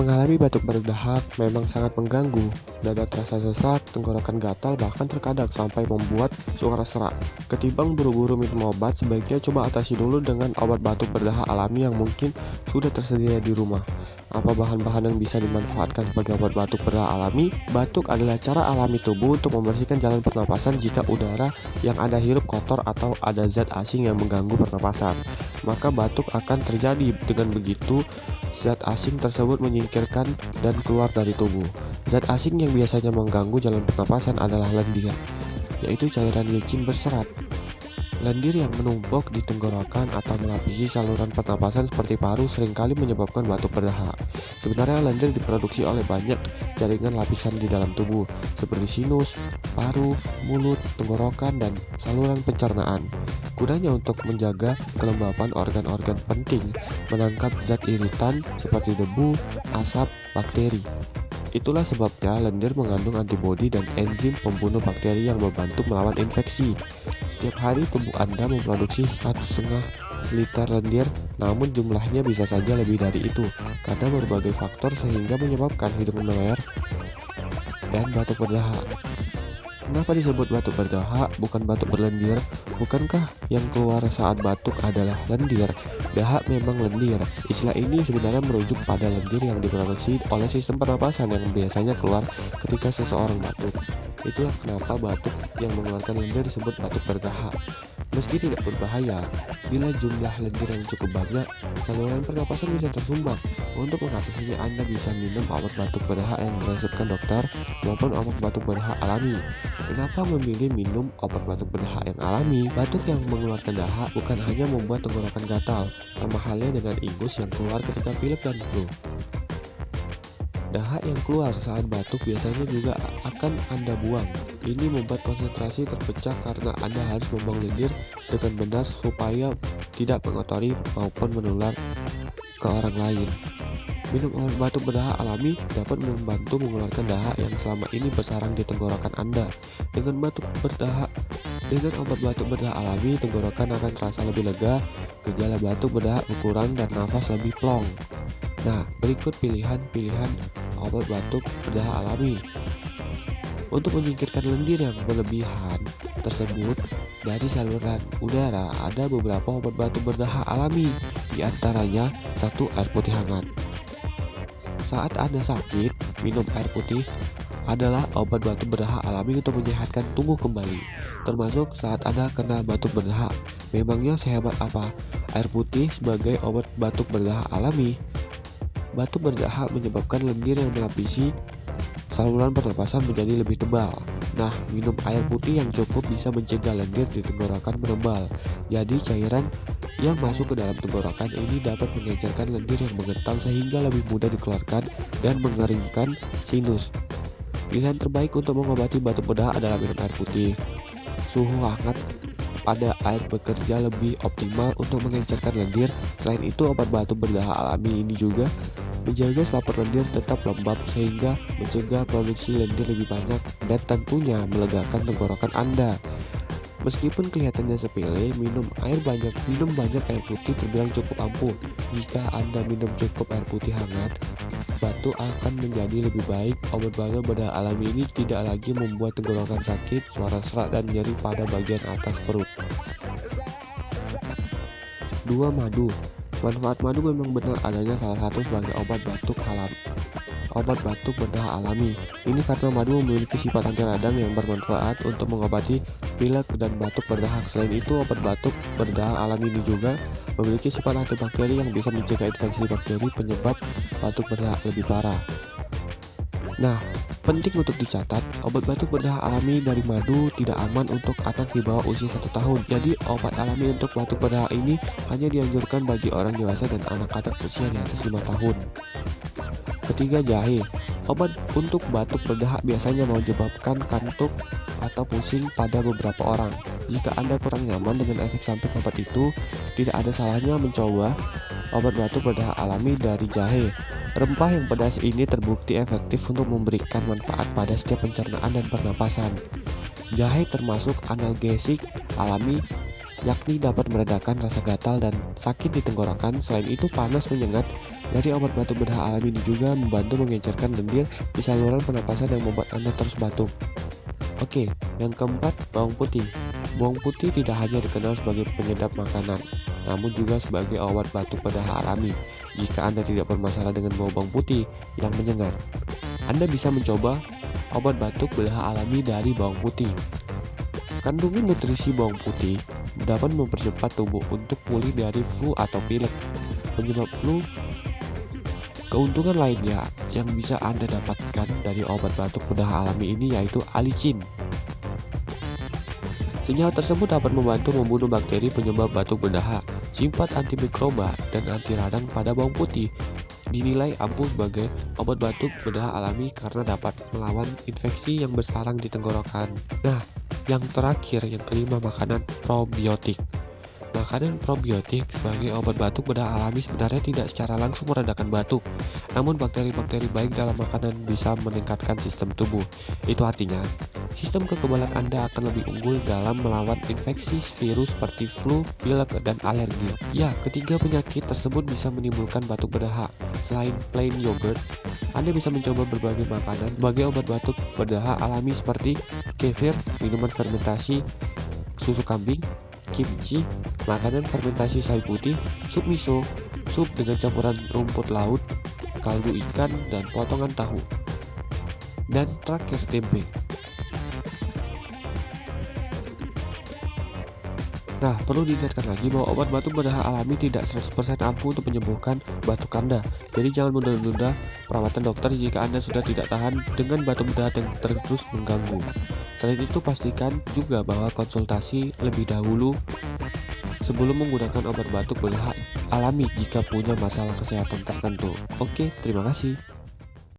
Mengalami batuk berdahak memang sangat mengganggu. Dada terasa sesak, tenggorokan gatal, bahkan terkadang sampai membuat suara serak. Ketimbang buru-buru minum obat, sebaiknya coba atasi dulu dengan obat batuk berdahak alami yang mungkin sudah tersedia di rumah. Apa bahan-bahan yang bisa dimanfaatkan sebagai obat batuk berdahak alami? Batuk adalah cara alami tubuh untuk membersihkan jalan pernapasan jika udara yang Anda hirup kotor atau ada zat asing yang mengganggu pernapasan. Maka batuk akan terjadi. Dengan begitu, zat asing tersebut menyingkirkan dan keluar dari tubuh. Zat asing yang biasanya mengganggu jalan pernapasan adalah lendir, yaitu cairan licin berserat. Lendir yang menumpuk di tenggorokan atau melapisi saluran pernapasan seperti paru seringkali menyebabkan batuk berdahak. Sebenarnya lendir diproduksi oleh banyak jaringan lapisan di dalam tubuh, seperti sinus, paru, mulut, tenggorokan, dan saluran pencernaan. Gunanya untuk menjaga kelembapan organ-organ penting, menangkap zat iritan seperti debu, asap, bakteri. Itulah sebabnya lendir mengandung antibodi dan enzim pembunuh bakteri yang membantu melawan infeksi. Setiap hari tubuh Anda memproduksi 1,5 liter lendir, namun jumlahnya bisa saja lebih dari itu karena berbagai faktor sehingga menyebabkan hidung meler dan batuk berdahak. Kenapa disebut batuk berdahak, bukan batuk berlendir? Bukankah yang keluar saat batuk adalah lendir? Dahak memang lendir. Istilah ini sebenarnya merujuk pada lendir yang diproduksi oleh sistem pernapasan yang biasanya keluar ketika seseorang batuk. Itulah kenapa batuk yang mengeluarkan lendir disebut batuk berdahak. Meski tidak berbahaya, bila jumlah lendir yang cukup banyak, saluran pernapasan bisa tersumbat. Untuk mengatasinya, Anda bisa minum obat batuk berdahak yang diresepkan dokter maupun obat batuk berdahak alami. Kenapa memilih minum obat batuk berdahak yang alami? Batuk yang mengeluarkan dahak bukan hanya membuat tenggorokan gatal, sama halnya dengan ingus yang keluar ketika pilek dan flu. Dahak yang keluar saat batuk biasanya juga akan Anda buang. Ini membuat konsentrasi terpecah karena Anda harus membuang lendir dengan benar supaya tidak mengotori maupun menular ke orang lain. Minum obat batuk berdahak alami dapat membantu mengeluarkan dahak yang selama ini bersarang di tenggorokan Anda. Dengan obat batuk berdahak alami, tenggorokan akan terasa lebih lega, gejala batuk berdahak berkurang, dan nafas lebih plong. Nah, berikut pilihan-pilihan obat batuk berdahak alami. Untuk menyingkirkan lendir yang berlebihan tersebut dari saluran udara, ada beberapa obat batuk berdahak alami, di antaranya 1. Air putih hangat. Saat Anda sakit, minum air putih adalah obat batuk berdahak alami untuk menyehatkan tubuh kembali, termasuk saat Anda kena batuk berdahak. Memangnya sehebat apa air putih sebagai obat batuk berdahak alami? Batuk berdahak menyebabkan lendir yang melapisi saluran pernapasan menjadi lebih tebal. Nah, minum air putih yang cukup bisa mencegah lendir di tenggorokan menebal. Jadi cairan yang masuk ke dalam tenggorokan ini dapat mengecerkan lendir yang mengental sehingga lebih mudah dikeluarkan dan mengeringkan sinus. Pilihan terbaik untuk mengobati batuk berdahak adalah minum air putih. Suhu hangat pada air bekerja lebih optimal untuk mengencerkan lendir. Selain itu, obat batuk berdahak alami ini juga menjaga selaput lendir tetap lembab sehingga mencegah produksi lendir lebih banyak dan tentunya melegakan tenggorokan Anda. Meskipun kelihatannya sepele, minum banyak air putih terbilang cukup ampuh. Jika Anda minum cukup air putih hangat, batuk akan menjadi lebih baik. Obat batuk berdahak alami ini tidak lagi membuat tenggorokan sakit, suara serak, dan nyeri pada bagian atas perut. 2. Madu. Manfaat madu memang benar adanya salah satu sebagai obat batuk berdahak alami. Ini karena madu memiliki sifat anti radang yang bermanfaat untuk mengobati pilek dan batuk berdahak. Selain itu, obat batuk berdahak alami ini juga memiliki sifat antibakteri yang bisa mencegah infeksi bakteri penyebab batuk berdahak lebih parah. Nah, penting untuk dicatat, obat batuk berdahak alami dari madu tidak aman untuk anak di bawah usia 1 tahun. Jadi, obat alami untuk batuk berdahak ini hanya dianjurkan bagi orang dewasa dan anak-anak usia di atas 5 tahun. 3. Jahe. Obat untuk batuk berdahak biasanya menyebabkan kantuk atau pusing pada beberapa orang. Jika Anda kurang nyaman dengan efek samping obat itu, tidak ada salahnya mencoba obat batuk berdahak alami dari jahe. Rempah yang pedas ini terbukti efektif untuk memberikan manfaat pada setiap pencernaan dan pernapasan. Jahe termasuk analgesik alami yakni dapat meredakan rasa gatal dan sakit di tenggorokan. Selain itu, panas menyengat dari obat batuk bedah alami ini juga membantu menggeserkan lendir di saluran pernapasan yang membuat Anda terus batuk. Oke, yang keempat, bawang putih. Bawang putih tidak hanya dikenal sebagai penyedap makanan, namun juga sebagai obat batuk bedah alami. Jika Anda tidak bermasalah dengan bau bawang putih yang menyengat, Anda bisa mencoba obat batuk bedah alami dari bawang putih. Kandungan nutrisi bawang putih dapat mempercepat tubuh untuk pulih dari flu atau pilek. Penyebab flu. Keuntungan lainnya yang bisa Anda dapatkan dari obat batuk bedah alami ini yaitu alicin. Senyawa tersebut dapat membantu membunuh bakteri penyebab batuk berdahak, sifat antimikroba dan anti radang pada bawang putih. Dinilai ampuh sebagai obat batuk bedah alami karena dapat melawan infeksi yang bersarang di tenggorokan. Nah, yang terakhir, yang kelima, makanan probiotik. Makanan probiotik sebagai obat batuk bedah alami sebenarnya tidak secara langsung meredakan batuk, namun bakteri-bakteri baik dalam makanan bisa meningkatkan sistem tubuh. Itu artinya, sistem kekebalan Anda akan lebih unggul dalam melawan infeksi virus seperti flu, pilek, dan alergi. Ya, ketiga penyakit tersebut bisa menimbulkan batuk berdahak. Selain plain yogurt, Anda bisa mencoba berbagai makanan sebagai obat batuk berdahak alami seperti kefir, minuman fermentasi, susu kambing, kimchi, makanan fermentasi sawi putih, sup miso, sup dengan campuran rumput laut, kaldu ikan, dan potongan tahu. Dan terakhir, tempe. Nah, perlu diingatkan lagi bahwa obat batuk berdahak alami tidak 100% ampuh untuk menyembuhkan batuk Anda. Jadi jangan menunda-nunda perawatan dokter jika Anda sudah tidak tahan dengan batuk berdahak yang terus mengganggu. Selain itu, pastikan juga bahwa konsultasi lebih dahulu sebelum menggunakan obat batuk berdahak alami jika punya masalah kesehatan tertentu. Oke, terima kasih.